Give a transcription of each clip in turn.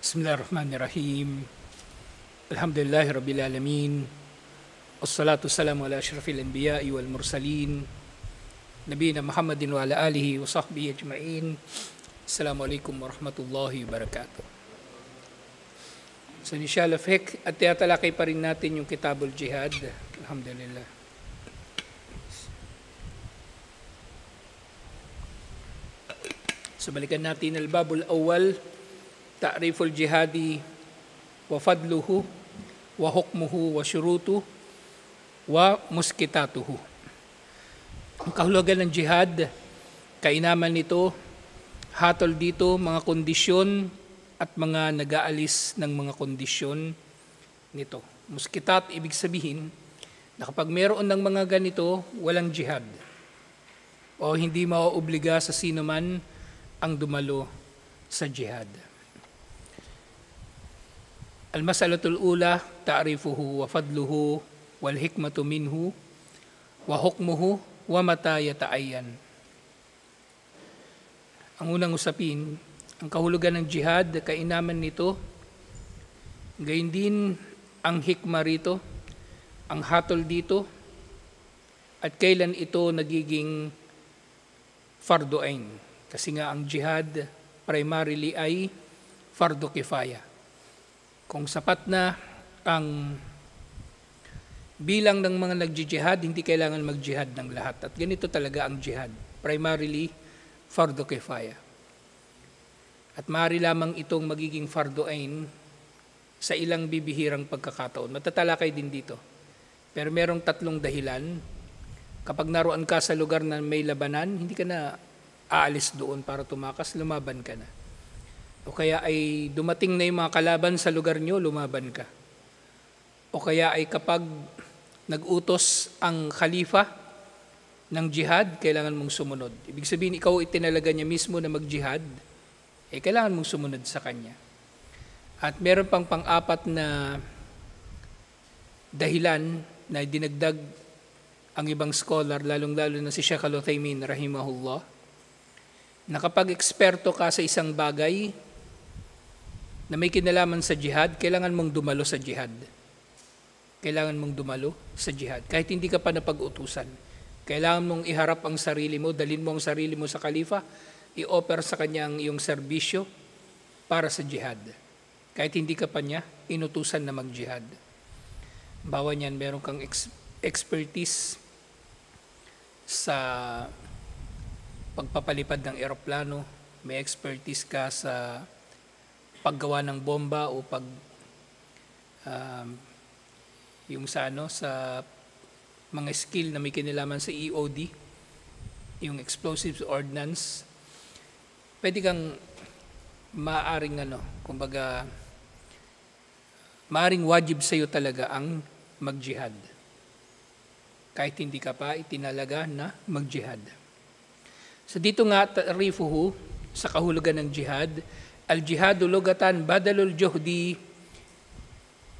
Bismillahirrahmanirrahim. Alhamdulillahi Rabbil Alamin. Wassalatu wassalamu ala asyrafil anbiya'i wal mursalin. Nabiyina Muhammadin wa ala alihi wa sahbihi ajma'in. Assalamualaikum warahmatullahi wabarakatuh. So inshallah fiqh at tiyatalakay pa rin natin yung Kitabul Jihad. Alhamdulillah. So balikan natin al-babul awwal. Ta'riful jihadi wa fadluhu wa hukmuhu wa syurutuhu wa muskitatuhu. Ang kahulugan ng jihad, kainaman nito, hatol dito, mga kondisyon at mga nag-aalis ng mga kondisyon nito. Muskitat, ibig sabihin na kapag meron ng mga ganito, walang jihad o hindi mauobliga sa sino man ang dumalo sa jihad. Al-mas'alatul ula, ta'rifuhu wa fadluhu wal hikmatu minhu wa hukmuhu wa mata yata'ayyan. Ang unang usapin, ang kahulugan ng jihad, kainaman nito, gayon din ang hikma rito, ang hatol dito, at kailan ito nagiging fardu ain. Kasi nga ang jihad primarily ay fardu kifaya. Kung sapat na ang bilang ng mga nag-jihad, hindi kailangan mag-jihad ng lahat. At ganito talaga ang jihad. Primarily, fardu kifaya. At maaari lamang itong magiging fardu ain sa ilang bibihirang pagkakataon. Matatalakay din dito. Pero merong tatlong dahilan. Kapag naroon ka sa lugar na may labanan, hindi ka na aalis doon para tumakas, lumaban ka na. O kaya ay dumating na yung mga kalaban sa lugar nyo, lumaban ka. O kaya ay kapag nag-utos ang khalifa ng jihad, kailangan mong sumunod. Ibig sabihin, ikaw itinalaga niya mismo na mag-jihad, kailangan mong sumunod sa kanya. At meron pang pang-apat na dahilan na dinagdag ang ibang scholar, lalong-lalo na si Sheikh Al-Uthaymin, rahimahullah, na kapag eksperto ka sa isang bagay na may kinalaman sa jihad, kailangan mong dumalo sa jihad. Kailangan mong dumalo sa jihad. Kahit hindi ka pa napag-utusan. Kailangan mong iharap ang sarili mo, dalhin mo ang sarili mo sa khalifa, i-offer sa kanya ang iyong serbisyo para sa jihad. Kahit hindi ka pa niya inutusan na mag-jihad. Bawa niyan, meron kang expertise sa pagpapalipad ng eroplano, may expertise ka sa paggawa ng bomba o sa mga skill na may kinalaman sa EOD, yung explosives ordnance, pwede kang maaring wajib sa iyo talaga ang mag-jihad. Kahit hindi ka pa itinalaga na mag-jihad. So dito nga, ta'rifuhu, sa kahulugan ng jihad, al-jihadu lugatan badalul juhdi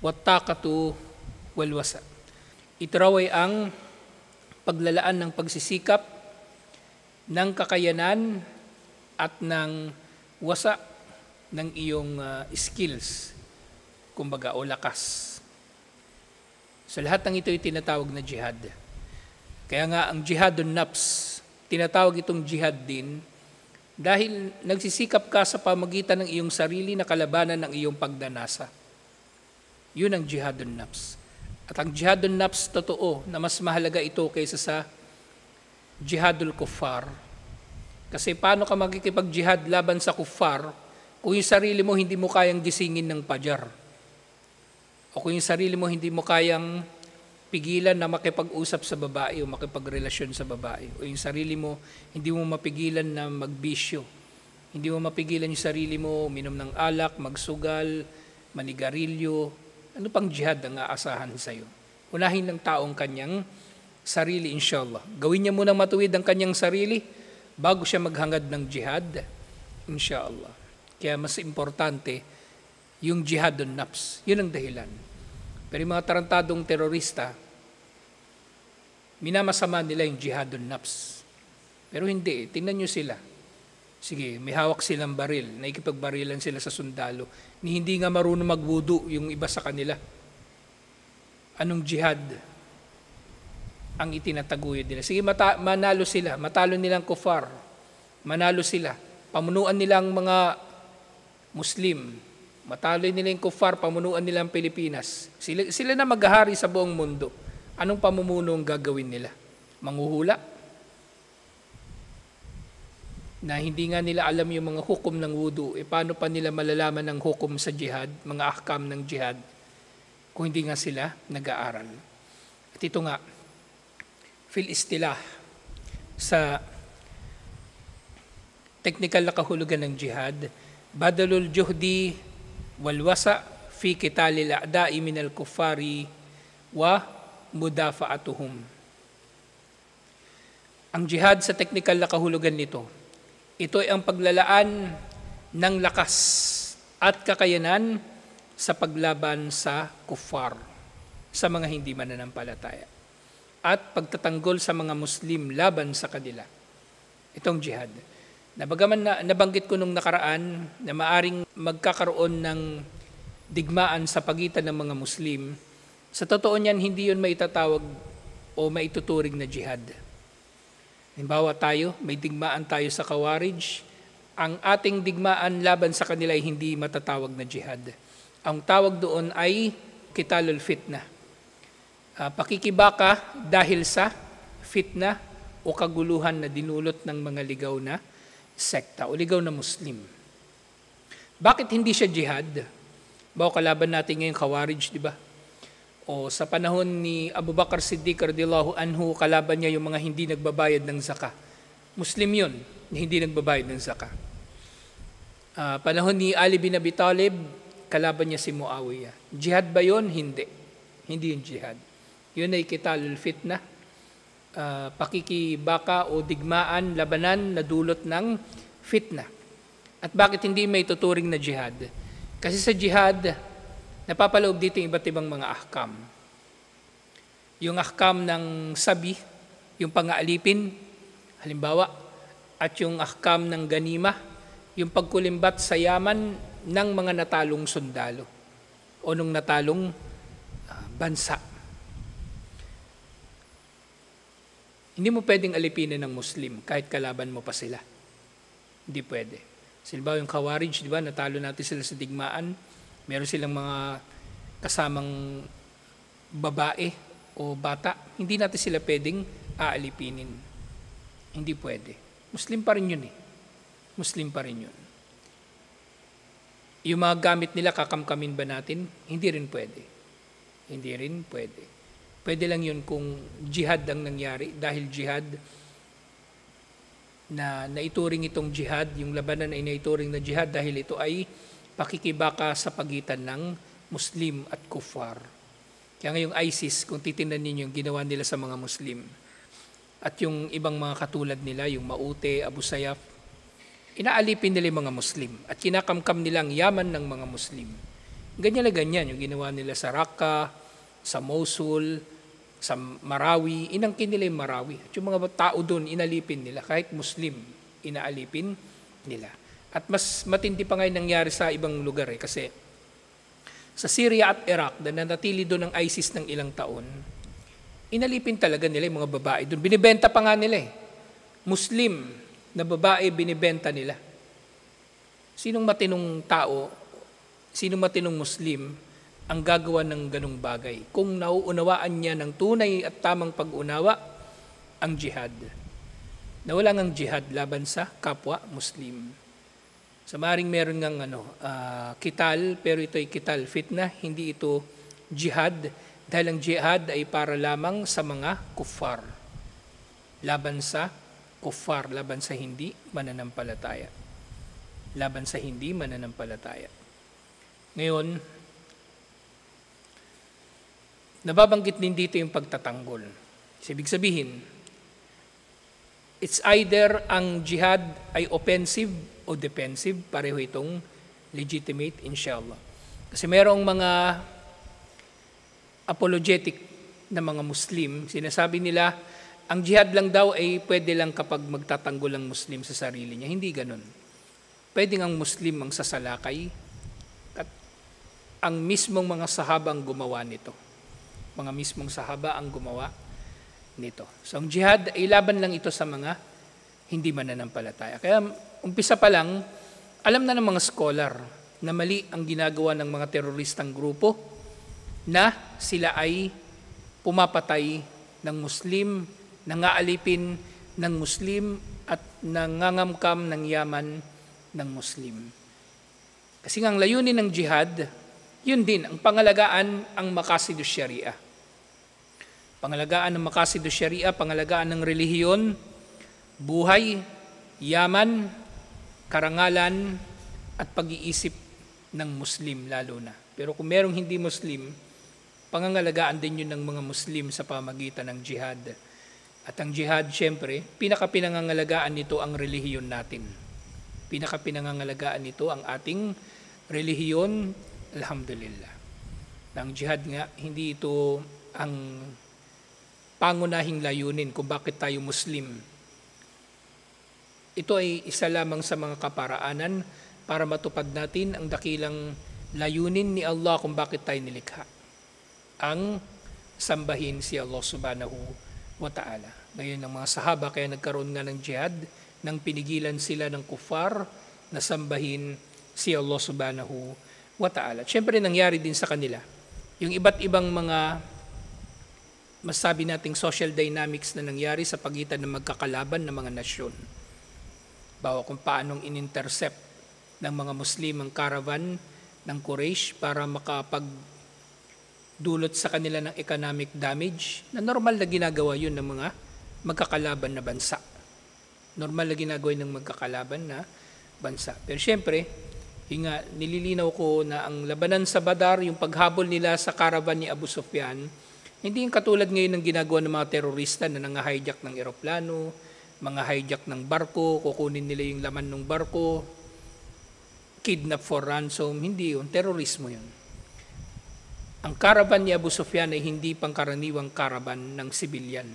wattaqatu walwasa. Ito raw ay ang paglalaan ng pagsisikap, ng kakayanan at ng wasa ng iyong skills, kumbaga o lakas. So lahat ng ito ay tinatawag na jihad. Kaya nga ang jihadun nafs, tinatawag itong jihad din dahil nagsisikap ka sa pamagitan ng iyong sarili na kalabanan ng iyong pagdanasa. Yun ang jihadun nafs. At ang jihadun nafs, totoo na mas mahalaga ito kaysa sa jihadul kuffar. Kasi paano ka magkikipag-jihad laban sa kuffar kung yung sarili mo hindi mo kayang gisingin ng pajar? O kung yung sarili mo hindi mo kayang pigilan na makipag-usap sa babae o makipagrelasyon sa babae. O yung sarili mo, hindi mo mapigilan na magbisyo. Hindi mo mapigilan yung sarili mo, minom ng alak, magsugal, manigarilyo. Ano pang jihad ang aasahan sa iyo? Unahin ng taong kanyang sarili, inshallah. Gawin niya munang matuwid ang kanyang sarili bago siya maghangad ng jihad, inshallah. Kaya mas importante yung jihadun nafs. Yun ang dahilan. Pero yung mga tarantadong terorista, minamasama nila yung jihadun nafs. Pero hindi, tingnan nyo sila. Sige, may hawak silang baril, nakikipagbarilan sila sa sundalo, ni hindi nga marunong magwudu yung iba sa kanila. Anong jihad ang itinataguyod nila? Sige, manalo sila, matalo nilang kufar, manalo sila, pamunuan nilang mga Muslim, matalo nila yung kufar, pamunuan nilang Pilipinas. Sila na maghahari sa buong mundo. Anong pamumuno ang gagawin nila? Manghuhula? Na hindi nga nila alam yung mga hukom ng wudu, paano pa nila malalaman ang hukom sa jihad, mga ahkam ng jihad, kung hindi nga sila nag-aaral. At ito nga, fil istilah, sa technical na kahulugan ng jihad, badalul juhdi walwasa fi kitalil a'da'i minal kuffari wa mudafa'atuhum. Ang jihad sa technical na kahulugan nito, ito ay ang paglalaan ng lakas at kakayanan sa paglaban sa kuffar, sa mga hindi mananampalataya, at pagtatanggol sa mga Muslim laban sa kanila. Itong jihad. Nabagaman nabanggit ko nung nakaraan na maaring magkakaroon ng digmaan sa pagitan ng mga Muslim, sa totoo niyan hindi yun maitatawag o maituturing na jihad. Halimbawa tayo, may digmaan tayo sa Khawarij, ang ating digmaan laban sa kanila ay hindi matatawag na jihad. Ang tawag doon ay qitalul fitnah. Pakikibaka dahil sa fitna o kaguluhan na dinulot ng mga ligaw na sekta o ligaw na Muslim. Bakit hindi siya jihad? Bawa kalaban natin ngayon Khawarij, di ba? O sa panahon ni Abu Bakar Siddiq radhiyallahu anhu, kalaban niya yung mga hindi nagbabayad ng zakah. Muslim yun, hindi nagbabayad ng zakah. Panahon ni Ali bin Abi Talib, kalaban niya si Muawiyah. Jihad ba yun? Hindi. Hindi yung jihad. Yun ay qitalul fitnah, pakikibaka o digmaan, labanan na dulot ng fitnah. At bakit hindi may tuturing na jihad? Kasi sa jihad, napapaloob dito yung iba't ibang mga ahkam. Yung ahkam ng sabi, yung pang-aalipin, halimbawa, at yung ahkam ng ganima, yung pagkulimbat sa yaman ng mga natalong sundalo o nung natalong bansa. Hindi mo pwedeng alipinin ng Muslim kahit kalaban mo pa sila. Hindi pwede. Halimbawa yung Khawarij, di ba, natalo natin sila sa digmaan, meron silang mga kasamang babae o bata, hindi natin sila pwedeng aalipinin. Hindi pwede. Muslim pa rin yun eh. Muslim pa rin yun. Yung mga gamit nila, kakamkamin ba natin? Hindi rin pwede. Hindi rin pwede. Pwede lang yun kung jihad ang nangyari, dahil jihad na naituring itong jihad, yung labanan ay naituring na jihad dahil ito ay pakikibaka sa pagitan ng Muslim at kuffar. Kaya ngayong ISIS, kung titingnan ninyo yung ginawa nila sa mga Muslim, at yung ibang mga katulad nila, yung Maute, Abu Sayyaf, inaalipin nila yung mga Muslim at kinakamkam nilang yaman ng mga Muslim. Ganyan na ganyan yung ginawa nila sa Raqqa, sa Mosul, sa Marawi, inangkin nila yung Marawi. At yung mga tao doon, inalipin nila. Kahit Muslim, inaalipin nila. At mas matindi pa ngayon nangyari sa ibang lugar kasi sa Syria at Iraq, na nanatili doon ang ISIS ng ilang taon, inalipin talaga nila yung mga babae doon. Binibenta pa nga nila eh. Muslim na babae binibenta nila. Sinong matinong tao, sinong matinong Muslim ang gagawa ng ganong bagay? Kung nauunawaan niya ng tunay at tamang pag-unawa ang jihad. Na wala ngang jihad laban sa kapwa Muslim. Sa maring meron ngang kital, pero ito ay kital fitnah, hindi ito jihad, dahil ang jihad ay para lamang sa mga kuffar. Laban sa kuffar, laban sa hindi mananampalataya. Laban sa hindi mananampalataya. Ngayon, nababanggit din dito yung pagtatanggol. Ibig sabihin, it's either ang jihad ay offensive o defensive, pareho itong legitimate, inshallah. Kasi merong mga apologetic na mga Muslim, sinasabi nila ang jihad lang daw ay pwede lang kapag magtatanggol ang Muslim sa sarili niya. Hindi ganun. Pwedeng ang Muslim ang sasalakay at ang mismong mga sahaba ang gumawa nito. Mga mismong sahaba ang gumawa nito. So ang jihad ay laban lang ito sa mga hindi mananampalataya. Kaya umpisa pa lang, alam na ng mga scholar na mali ang ginagawa ng mga teroristang grupo na sila ay pumapatay ng Muslim, nangaalipin ng Muslim at nangangamkam ng yaman ng Muslim. Kasi ang layunin ng jihad, yun din, ang pangalagaan ang maqasid syariah. Pangalagaan ng maqasid syariah, pangalagaan ng relihiyon, buhay, yaman, karangalan, at pag-iisip ng Muslim lalo na. Pero kung merong hindi Muslim, pangangalagaan din yun ng mga Muslim sa pamagitan ng jihad. At ang jihad, syempre, pinakapinangangalagaan nito ang relihiyon natin. Pinakapinangangalagaan nito ang ating relihiyon, alhamdulillah. Ang jihad nga, hindi ito ang pangunahing layunin kung bakit tayo Muslim. Ito ay isa lamang sa mga kaparaanan para matupad natin ang dakilang layunin ni Allah kung bakit tayo nilikha. Ang sambahin si Allah subhanahu wa ta'ala. Ngayon ang mga sahaba kaya nagkaroon nga ng jihad nang pinigilan sila ng kufar na sambahin si Allah subhanahu wa ta'ala. Siyempre nangyari din sa kanila yung iba't ibang mga masabi nating social dynamics na nangyari sa pagitan ng magkakalaban ng mga nasyon. Bawa kung paanong in-intercept ng mga Muslim ang caravan ng Quraysh para makapagdulot sa kanila ng economic damage na normal na ginagawa yun ng mga magkakalaban na bansa. Normal na ginagawa yun ng magkakalaban na bansa. Pero syempre, nililinaw ko na ang labanan sa Badar, yung paghabol nila sa caravan ni Abu Sufyan, hindi yung katulad ngayon ng ginagawa ng mga terorista na nang-hijack ng eroplano, mga hijack ng barko, kukunin nila yung laman ng barko, kidnap for ransom. Hindi yun, terorismo yun. Ang caravan ni Abu Sufyan ay hindi pangkaraniwang caravan ng sibilyan.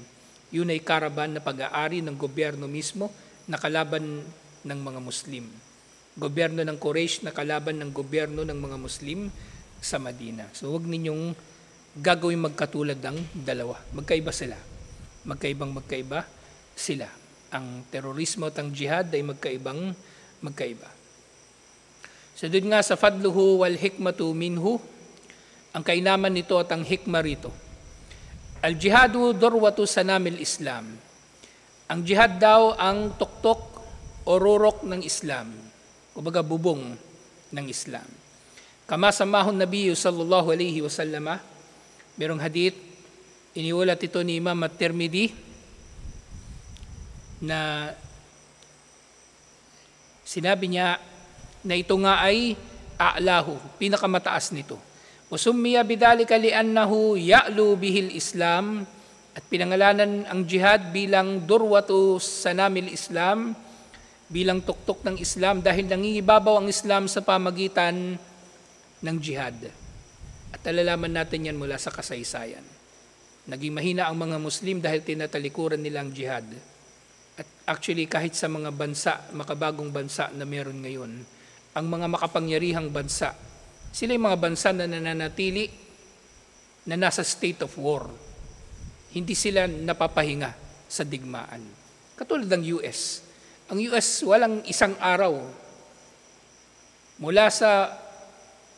Yun ay caravan na pag-aari ng gobyerno mismo na kalaban ng mga Muslim. Gobyerno ng Quraysh na kalaban ng gobyerno ng mga Muslim sa Madina. So huwag ninyong gagawin magkatulad ang dalawa. Magkaiba sila. Magkaiba sila. Ang terorismo at ang jihad ay magkaiba. So doon nga sa fadluhu wal hikmatu minhu, ang kainaman nito at ang hikma rito. Al-jihadu durwatu sanamil Islam. Ang jihad daw ang tuktok o rurok ng Islam. Kumbaga bubong ng Islam. Kama samahon Nabi sallallahu alaihi wasallam, merong hadith, iniulat ito ni Imam At-Tirmidhi na sinabi niya na ito nga ay a'lahu, pinakamataas nito. Usummiya bidhalika li'annahu ya'lu bihil Islam, at pinangalanan ang jihad bilang durwatu sanamil Islam, bilang tuktok ng Islam dahil nangingibabaw ang Islam sa pamagitan ng jihad. At alalaman natin yan mula sa kasaysayan. Naging mahina ang mga Muslim dahil tinatalikuran nila ang jihad. At actually kahit sa mga bansa, makabagong bansa na meron ngayon, ang mga makapangyarihang bansa, sila yung mga bansa na nananatili na nasa state of war. Hindi sila napapahinga sa digmaan. Katulad ng US. Ang US walang isang araw mula sa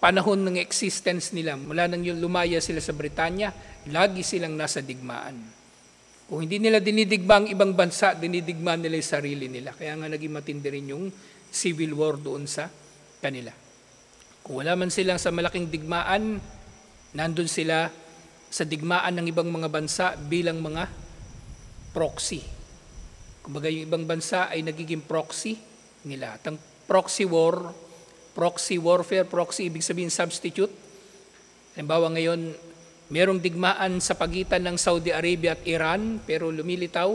panahon ng existence nila, mula nang lumaya sila sa Britanya, lagi silang nasa digmaan. Kung hindi nila dinidigma ang ibang bansa, dinidigma nila yung sarili nila. Kaya nga naging matindi rin yung civil war doon sa kanila. Kung wala man silang sa malaking digmaan, nandun sila sa digmaan ng ibang mga bansa bilang mga proxy. Kumbaga yung ibang bansa ay nagiging proxy nila. At ang proxy war, proxy warfare, proxy ibig sabihin substitute. Halimbawa ngayon, merong digmaan sa pagitan ng Saudi Arabia at Iran, pero lumilitaw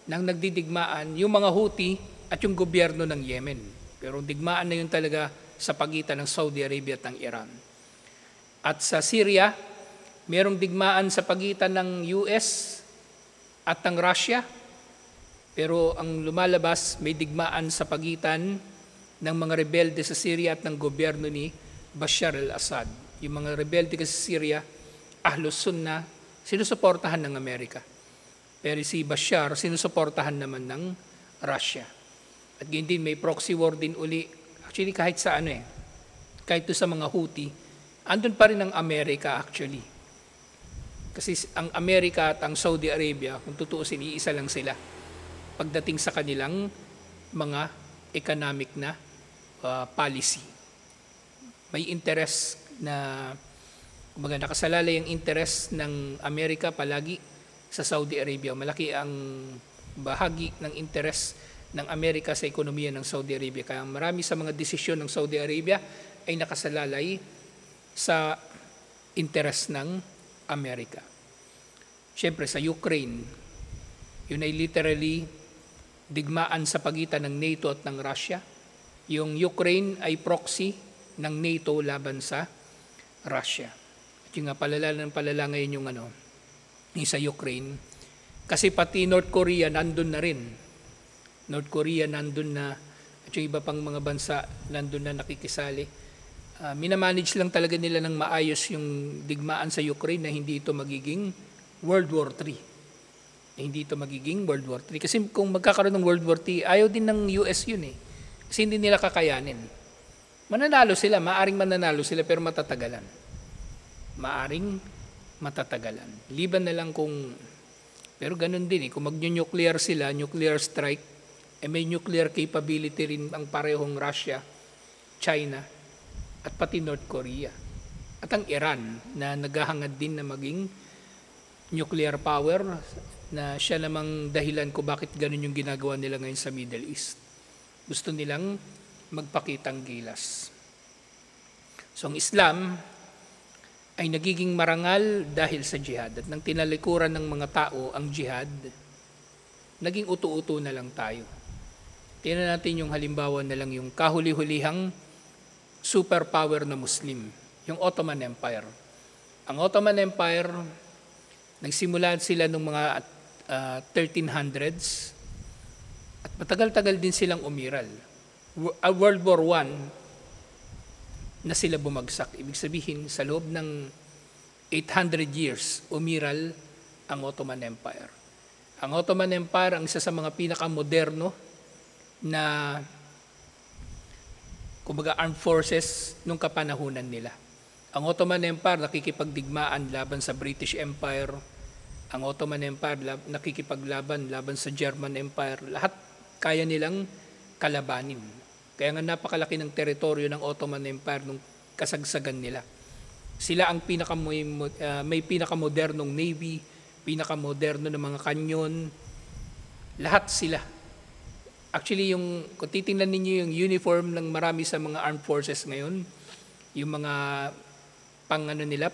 nang nagdidigmaan yung mga Houthi at yung gobyerno ng Yemen. Pero digmaan na yun talaga sa pagitan ng Saudi Arabia at ng Iran. At sa Syria, merong digmaan sa pagitan ng US at ang Russia. Pero ang lumalabas, may digmaan sa pagitan ng mga rebelde sa Syria at ng gobyerno ni Bashar al-Assad. Yung mga rebelde kasi sa Syria, Ahlus Sunnah, sinusuportahan ng Amerika. Pero si Bashar, sinusuportahan naman ng Russia. At ganyan din, may proxy war din uli. Actually, kahit sa kahit to sa mga Houthi, andun pa rin ang Amerika actually. Kasi ang Amerika at ang Saudi Arabia, kung tutuusin, iisa lang sila pagdating sa kanilang mga economic na policy. May interest na, kumbaga nakasalalay ang interest ng Amerika palagi sa Saudi Arabia. Malaki ang bahagi ng interest ng Amerika sa ekonomiya ng Saudi Arabia. Kaya marami sa mga desisyon ng Saudi Arabia ay nakasalalay sa interest ng Amerika. Siyempre sa Ukraine, yun ay literally digmaan sa pagitan ng NATO at ng Russia. Yung Ukraine ay proxy ng NATO laban sa Russia. At yung nga palala ngayon yung sa Ukraine. Kasi pati North Korea nandun na rin. North Korea nandun na, at yung iba pang mga bansa nandun na nakikisali. Minamanage lang talaga nila ng maayos yung digmaan sa Ukraine na hindi ito magiging World War III. Hindi ito magiging World War III. Kasi kung magkakaroon ng World War III, ayaw din ng US yun eh. Kasi hindi nila kakayanin. Mananalo sila, maaring mananalo sila, pero matatagalan. Maaring matatagalan. Liban na lang kung, pero ganun din eh, kung mag-nuclear sila, nuclear strike, may nuclear capability rin ang parehong Russia, China, at pati North Korea. At ang Iran, na naghahangad din na maging nuclear power, na siya namang dahilan ko bakit ganun yung ginagawa nila ngayon sa Middle East. Gusto nilang magpakitang gilas. So ang Islam ay nagiging marangal dahil sa jihad. At nang tinalikuran ng mga tao ang jihad, naging utu-utu na lang tayo. Tingnan natin yung halimbawa na lang yung kahuli-hulihang superpower na Muslim, yung Ottoman Empire. Ang Ottoman Empire, nagsimula sila noong mga 1300s at matagal-tagal din silang umiral. World War I na sila bumagsak. Ibig sabihin, sa loob ng 800 years, umiral ang Ottoman Empire. Ang Ottoman Empire ang isa sa mga pinakamoderno na kumbaga armed forces nung kapanahunan nila. Ang Ottoman Empire nakikipagdigmaan laban sa British Empire. Ang Ottoman Empire nakikipaglaban laban sa German Empire. Lahat kaya nilang kalabanin. Kaya nga napakalaki ng teritoryo ng Ottoman Empire nung kasagsagan nila. Sila ang may pinakamodernong navy, pinakamoderno ng mga kanyon. Lahat sila. Actually, kung titingnan ninyo yung uniform ng marami sa mga armed forces ngayon, yung mga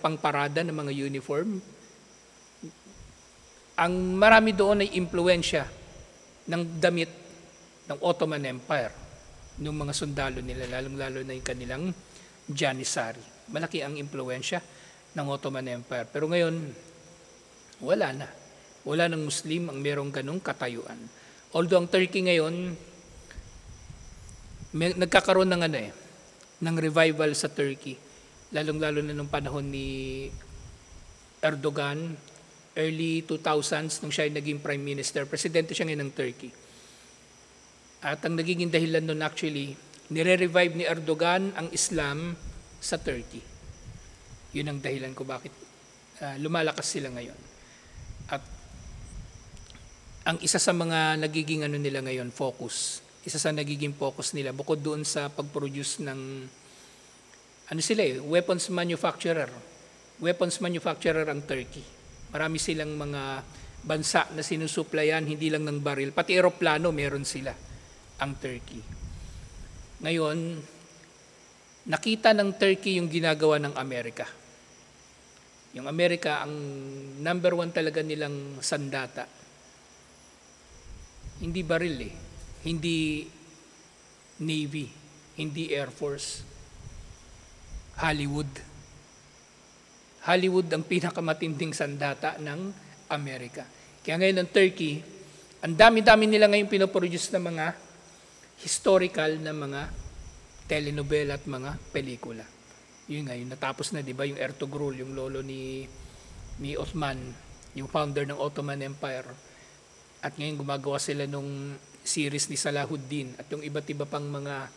pangparada ng mga uniform, ang marami doon ay impluwensya ng damit ng Ottoman Empire, ng mga sundalo nila, lalong-lalo na yung kanilang Janissary. Malaki ang impluwensya ng Ottoman Empire. Pero ngayon, wala na. Wala ng Muslim ang merong ganong katayuan. Although ang Turkey ngayon, nagkakaroon ng revival sa Turkey, lalong-lalo na nung panahon ni Erdogan, early 2000s, nung siya ay naging prime minister, presidente siya ngayon ng Turkey. At ang nagiging dahilan nun actually, nire-revive ni Erdogan ang Islam sa Turkey. Yun ang dahilan ko bakit lumalakas sila ngayon. At ang isa sa mga nagiging nila ngayon, isa sa nagiging focus nila, bukod doon sa pag-produce ng, weapons manufacturer. Weapons manufacturer ang Turkey. Marami silang mga bansa na sinusuplayan, hindi lang ng baril, pati eroplano meron sila, ang Turkey. Ngayon, nakita ng Turkey yung ginagawa ng Amerika. Yung Amerika, ang number 1 talaga nilang sandata. Hindi baril hindi Navy, hindi Air Force, Hollywood. Hollywood ang pinakamatinding sandata ng Amerika. Kaya ngayon ang Turkey, ang dami-dami nila ngayon pinoproduce na mga historical na mga telenovela at mga pelikula. Yun ngayon, natapos na, di ba, yung Ertugrul, yung lolo ni Osman, yung founder ng Ottoman Empire. At ngayon gumagawa sila nung series ni Salahuddin at yung iba't iba pang mga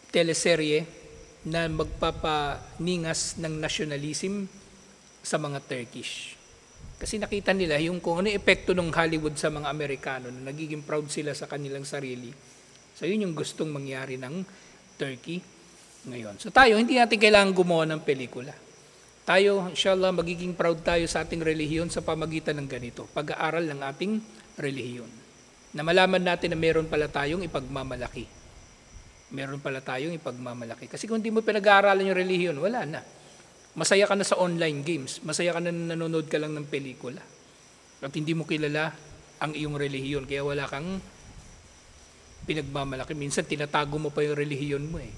teleserye na magpapaningas ng nationalism sa mga Turkish. Kasi nakita nila yung kung ano yung epekto ng Hollywood sa mga Amerikano na nagiging proud sila sa kanilang sarili. So yun yung gustong mangyari ng Turkey ngayon. So tayo, hindi natin kailangan gumawa ng pelikula. Tayo, inshallah, magiging proud tayo sa ating relihiyon sa pamagitan ng ganito, pag-aaral ng ating relihiyon. Na malaman natin na meron pala tayong ipagmamalaki. Meron pala tayong ipagmamalaki. Kasi kung hindi mo pinag-aaralan yung relihiyon, wala na. Masaya ka na sa online games. Masaya ka na nanonood ka lang ng pelikula. At hindi mo kilala ang iyong relihiyon. Kaya wala kang pinagmamalaki. Minsan tinatago mo pa yung relihiyon mo eh.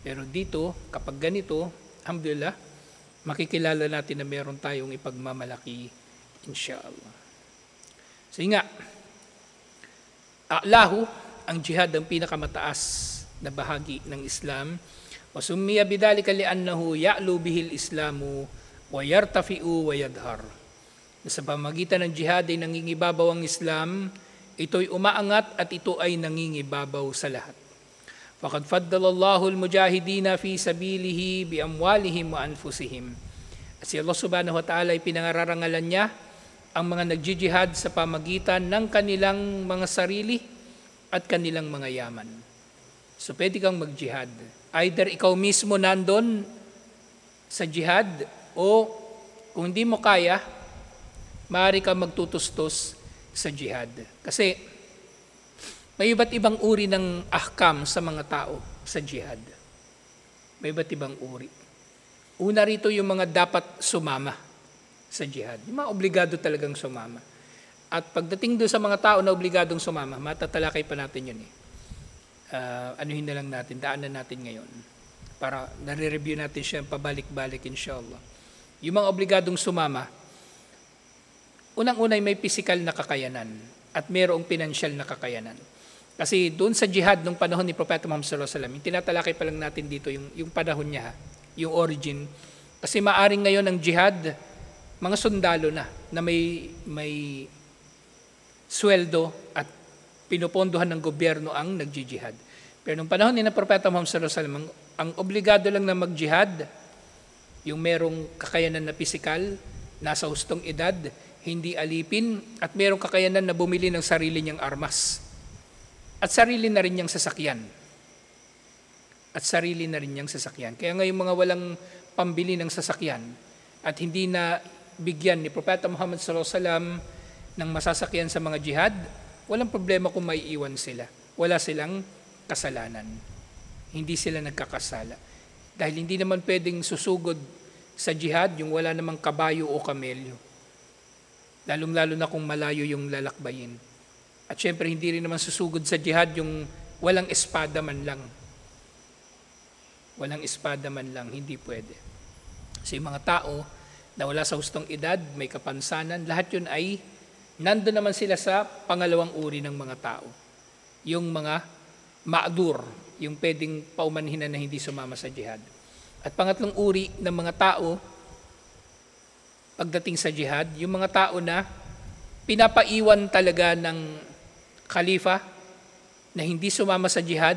Pero dito, kapag ganito, alhamdulillah, makikilala natin na meron tayong ipagmamalaki, inshallah. So nga, a'lahu, ang jihad ang pinakamataas na bahagi ng Islam. Wasummiya bidhalika li'annahu ya'lu bihil islamu wa yartafi'u wa yadhar. Sa pamagitan ng jihad ay nangingibabaw ang Islam, ito'y umaangat at ito ay nangingibabaw sa lahat. Faqad faddalallahu al-mujahidina fi sabilihi bi amwalihim wa anfusihim. At si Allah subhanahu wa ta'ala ay pinangararangalan niya ang mga nagjijihad sa pamagitan ng kanilang mga sarili at kanilang mga yaman. So pwede kang magjihad. Either ikaw mismo nandun sa jihad o kung hindi mo kaya, maaari kang magtutustos sa jihad. Kasi may iba't ibang uri ng ahkam sa mga tao sa jihad. May iba't ibang uri. Una rito yung mga dapat sumama sa jihad. Yung mga obligado talagang sumama. At pagdating doon sa mga tao na obligadong sumama, matatalakay pa natin yun eh. Anuhin na lang natin, daanan natin ngayon. Para nare-review natin siya pabalik-balik inshallah. Yung mga obligadong sumama, unang-unay may physical na kakayanan at mayroong pinansyal na kakayanan. Kasi doon sa jihad nung panahon ni Propeta Muhammad sallallahu alaihi wasallam, tinatalakay pa lang natin dito yung panahon niya, yung origin. Kasi maaring ngayon ang jihad, mga sundalo na may sweldo at pinupondohan ng gobyerno ang nagjijihad. Pero nung panahon ni Propeta Muhammad sallallahu alaihi wasallam, ang obligado lang na magjihad, yung merong kakayanan na pisikal, nasa hustong edad, hindi alipin, at merong kakayanan na bumili ng sarili niyang armas. At sarili na rin niyang sasakyan. Kaya ngayon mga walang pambili ng sasakyan at hindi na bigyan ni Propeta Muhammad sallallahu alaihi wasallam ng masasakyan sa mga jihad, walang problema kung may iwan sila. Wala silang kasalanan. Hindi sila nagkakasala. Dahil hindi naman pwedeng susugod sa jihad yung wala namang kabayo o kamelyo. Lalong-lalo na kung malayo yung lalakbayin. At syempre hindi rin naman susugod sa jihad yung walang espada man lang. Walang espada man lang, hindi pwede. So yung mga tao na wala sa hustong edad, may kapansanan, lahat yun ay nandun naman sila sa pangalawang uri ng mga tao. Yung mga ma'dur, yung pwedeng paumanhinan na hindi sumama sa jihad. At pangatlong uri ng mga tao, pagdating sa jihad, yung mga tao na pinapaiwan talaga ng khalifa na hindi sumama sa jihad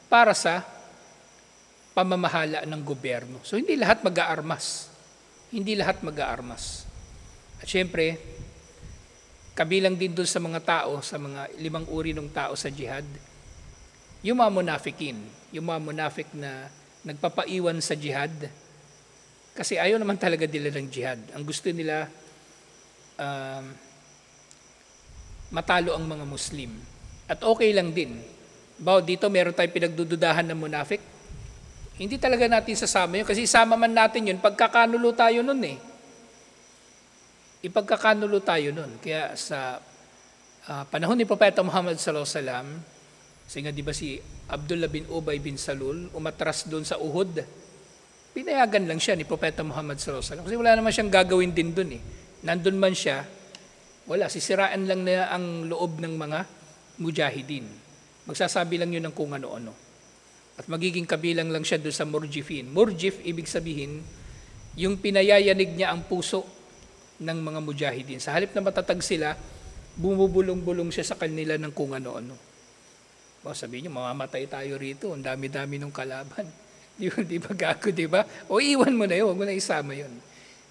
para sa pamamahala ng gobyerno. So hindi lahat mag-aarmas. At syempre, kabilang din doon sa mga tao, sa mga 5 uri ng tao sa jihad, yung mga munafikin, yung mga munafik na nagpapaiwan sa jihad, kasi ayaw naman talaga nila ng jihad. Ang gusto nila, matalo ang mga Muslim. At okay lang din. Dito meron tayong pinagdududahan ng munafik. Hindi talaga natin sasama yun, kasi isama man natin yun, pagkakanulo tayo nun eh. Ipagkakanulo tayo nun. Kaya sa panahon ni Propeta Muhammad sallallahu alaihi wasallam, kasi nga di ba si Abdullah bin Ubay bin Salul umatras doon sa Uhud Pinayagan lang siya ni Propeta Muhammad sallallahu alaihi wasallam. Kasi wala naman siyang gagawin din dun eh. Nandun man siya, wala, sisiraan lang na ang loob ng mga mujahidin. Magsasabi lang yun ng kung ano-ano. At magiging kabilang lang siya doon sa murjifin. Murjif, ibig sabihin, yung pinayayanig niya ang puso ng mga mujahidin. Sa halip na matatag sila, bumubulong-bulong siya sa kanila ng kung ano-ano. Sabihin niyo, mamamatay tayo rito, ang dami-dami ng kalaban. Di ba gago, di ba? O iwan mo na yun, huwag mo na isama yun.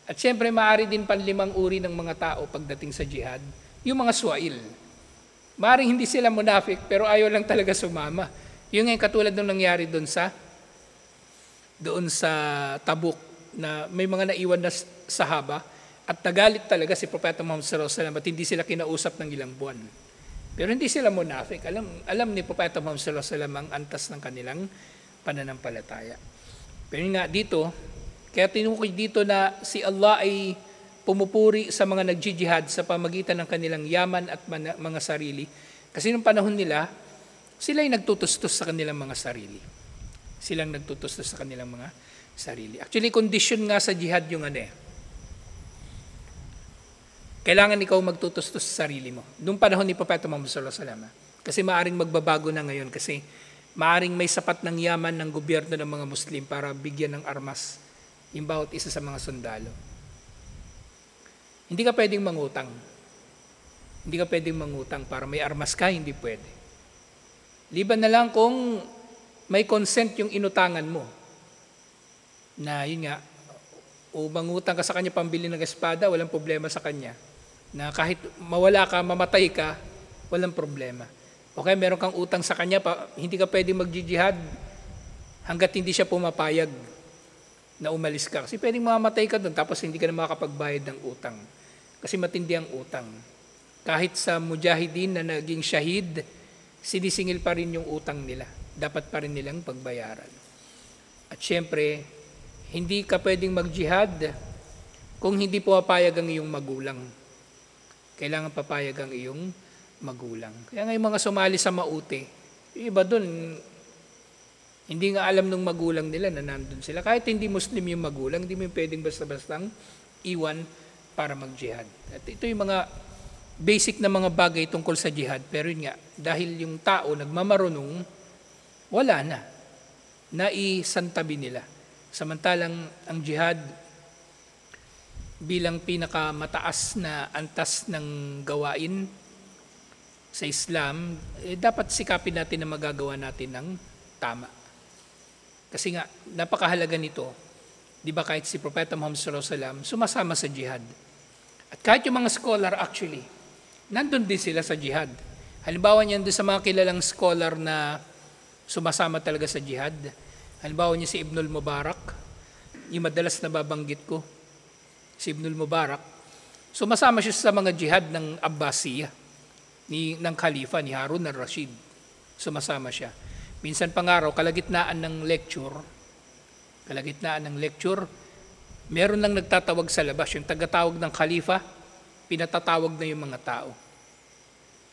At syempre, maaari din panlimang uri ng mga tao pagdating sa jihad, yung mga swail. Maaring hindi sila munafik, pero ayaw lang talaga sumama. Yung ngayon, katulad nung nangyari doon sa Tabuk, na may mga naiwan na sahaba, at nagalit talaga si Propeta Muhammad sallallahu alaihi wasallam at hindi sila kinausap ng ilang buwan. Pero hindi sila munafik. Alam ni Propeta Muhammad sallallahu alaihi wasallam ang antas ng kanilang pananampalataya. Pero nga dito, kaya tinukoy dito na si Allah ay pumupuri sa mga nagjijihad sa pamagitan ng kanilang yaman at mga sarili. Kasi nung panahon nila, sila ay nagtutustos sa kanilang mga sarili. Silang nagtutustos sa kanilang mga sarili. Actually, condition nga sa jihad yung kailangan ikaw magtutustos sa sarili mo. Noong panahon ni Propeta Muhammad sallallahu alaihi wasallam. Kasi maaring magbabago na ngayon kasi maaring may sapat ng yaman ng gobyerno ng mga Muslim para bigyan ng armas yung bawat isa sa mga sundalo. Hindi ka pwedeng mangutang. Hindi ka pwedeng mangutang para may armas ka, hindi pwede. Liban na lang kung may consent yung inutangan mo. Na yun nga, o mangutang ka sa kanya pambili ng espada, walang problema sa kanya. Na kahit mawala ka, mamatay ka, walang problema. Okay, meron kang utang sa kanya, hindi ka pwedeng magjihad hanggat hindi siya pumapayag na umalis ka. Kasi pwedeng mamamatay ka doon tapos hindi ka na makakapagbayad ng utang. Kasi matindi ang utang. Kahit sa mujahidin na naging shahid, sinisingil pa rin yung utang nila. Dapat pa rin nilang pagbayaran. At syempre, hindi ka pwedeng magjihad kung hindi pumapayag ang iyong magulang. Kailangan papayag ang iyong magulang. Kaya nga yung mga sumali sa Maute, yung iba doon, hindi nga alam ng magulang nila na nandun sila. Kahit hindi Muslim yung magulang, hindi mo pwedeng basta-bastang iwan para mag-jihad. At ito yung mga basic na mga bagay tungkol sa jihad. Pero yun nga, dahil yung tao nagmamarunong, wala na. Naisantabi nila. Samantalang ang jihad bilang pinakamataas na antas ng gawain sa Islam, dapat sikapin natin na magagawa natin ng tama. Kasi nga, napakahalaga nito. Di ba kahit si Propeta Muhammad sallallahu alaihi wasallam sumasama sa jihad. At kahit yung mga scholar actually, nandun din sila sa jihad. Halimbawa niyan doon sa mga kilalang scholar na sumasama talaga sa jihad. Halimbawa niya si Ibnul Mubarak, yung madalas na babanggit ko, si Ibnul Mubarak, sumasama siya sa mga jihad ng Abbasiyah, ng Khalifa, ni Harun al-Rashid. Sumasama siya. Minsan pang araw, kalagitnaan ng lecture, meron lang nagtatawag sa labas. Yung tagatawag ng Khalifa, pinatatawag na yung mga tao.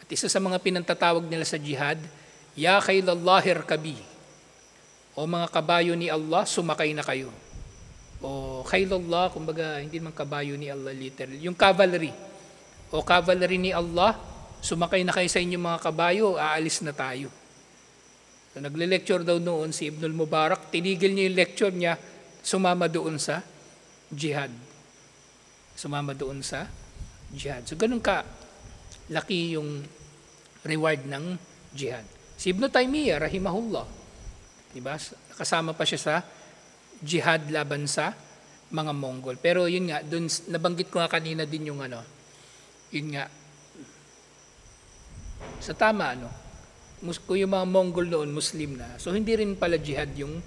At isa sa mga pinantatawag nila sa jihad, Ya khaylallahi irkabi. O mga kabayo ni Allah, sumakay na kayo. O khaylallah, kumbaga hindi man kabayo ni Allah literal. Yung cavalry. O cavalry ni Allah, sumakay na kayo sa inyong mga kabayo, aalis na tayo. So, nagle-lecture daw noon si Ibnul Mubarak, tinigil niya yung lecture niya, sumama doon sa jihad. Sumama doon sa jihad. So, ganun ka laki yung reward ng jihad. Si Ibn Taymiyyah, rahimahullah, diba? Kasama pa siya sa jihad laban sa mga Mongol. Pero yun nga, dun, nabanggit ko nga kanina din yung yun nga, sa tama, kung yung mga Mongol noon, Muslim na. So, hindi rin pala jihad yung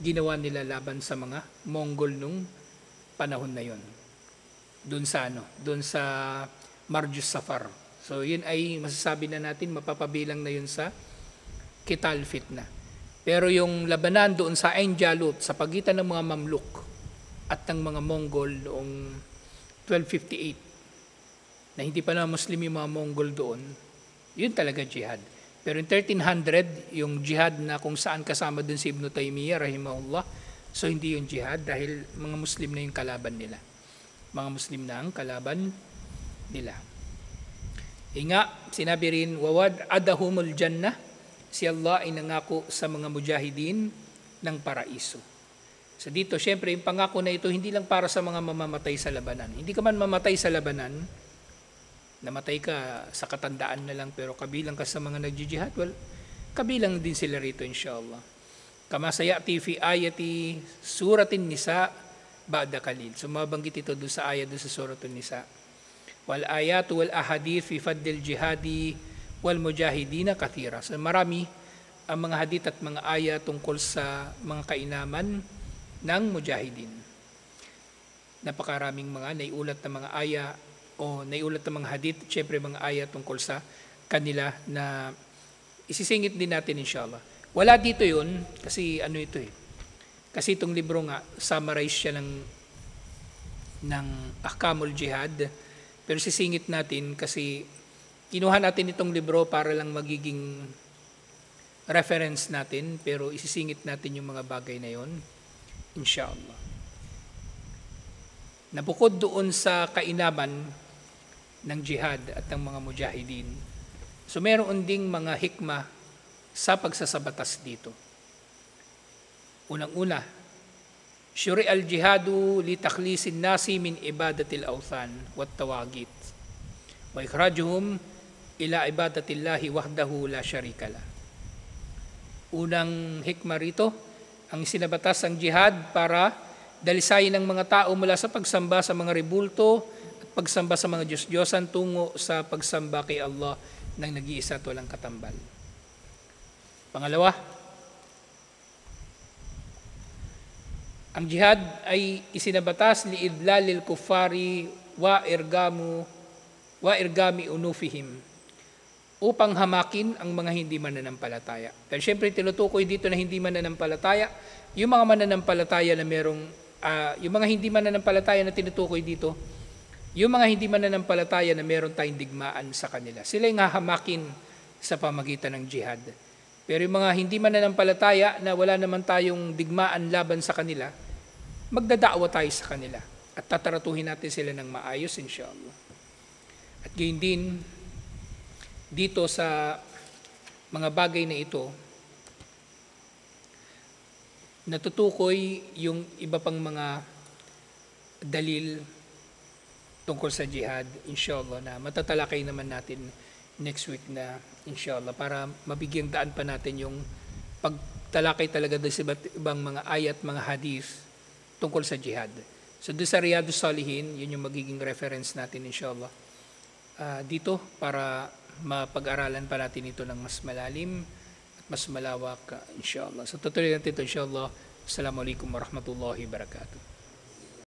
ginawa nila laban sa mga Mongol nung panahon na yun. Doon sa Marjus Safar. So, yun ay masasabi na natin, mapapabilang na yun sa Qital Fitna. Pero yung labanan doon sa Ain Jalut, sa pagitan ng mga Mamluk at ng mga Mongol noong 1258, na hindi pa na Muslim yung mga Mongol doon, yun talaga jihad. Pero in 1300, yung jihad na kung saan kasama dun si Ibn Taymiyyah, rahimahullah, So hindi yung jihad dahil mga Muslim na yung kalaban nila. Mga Muslim na ang kalaban nila. Nga, sinabi rin, wawad adahumul jannah, si Allah ay nangako sa mga mujahidin ng paraiso. So dito, syempre, yung pangako na ito, hindi lang para sa mga mamamatay sa labanan. Hindi ka man mamatay sa labanan, namatay ka sa katandaan na lang, pero kabilang ka sa mga nagjijihad, well, kabilang din sila rito, inshallah. Kama sayati fi ayati suratin nisa ba'da kalil. So mabanggit ito doon sa ayat doon sa suratul nisa. Wal ayatu wal ahadith fi faddil jihadi wal mujahidina kathira. So marami ang mga hadith at mga ayat tungkol sa mga kainaman ng mujahidin. Napakaraming mga naiulat na mga aya o naiulat na mga hadith, syempre mga ayat tungkol sa kanila na isisingit din natin inshallah. Wala dito yun, kasi ano ito eh. Kasi itong libro nga, summarize siya ng Ahkamul Jihad. Pero sisingit natin kasi kinuha natin itong libro para lang magiging reference natin. Pero isisingit natin yung mga bagay na yon, inshallah. Nabukod doon sa kainaman ng jihad at ng mga mujahidin. So meron ding mga hikmah sa pagsasabatas dito. Unang-una, syuri al-jihadu li takhlisin nasi min ibadatil awthan wat tawagit wa ikhrajuhum ila ibadatillahi wahdahu la syarika la. Unang hikmah rito, ang sinabatas ang jihad para dalisayin ng mga tao mula sa pagsamba sa mga rebulto at pagsamba sa mga Diyos-Diyosan tungo sa pagsamba kay Allah ng nag-iisa at walang katambal. Pangalawa, ang jihad ay isinabatas liidlalil kuffari wa irgami unufihim upang hamakin ang mga hindi mananampalataya. Pero syempre tinutukoy dito na hindi mananampalataya, yung mga mananampalataya na merong, yung mga hindi mananampalataya na tinutukoy dito, yung mga hindi mananampalataya na meron tayong digmaan sa kanila. Sila yung hahamakin sa pamagitan ng jihad. Pero yung mga hindi mananampalataya na wala naman tayong digmaan laban sa kanila, magdadaawa tayo sa kanila at tataratuhin natin sila ng maayos, inshallah. At gayon din, dito sa mga bagay na ito, natutukoy yung iba pang mga dalil tungkol sa jihad, inshallah, na matatalakay naman natin next week na inshallah para mabigyang daan pa natin yung pagtalakay talaga sa ibang mga ayat, mga hadith tungkol sa jihad. So doon sa Riyadus Salihin, yun yung magiging reference natin inshallah dito para mapag-aralan pa natin ito ng mas malalim at mas malawak inshallah. So tutuloy natin ito inshallah. Assalamualaikum warahmatullahi wabarakatuh.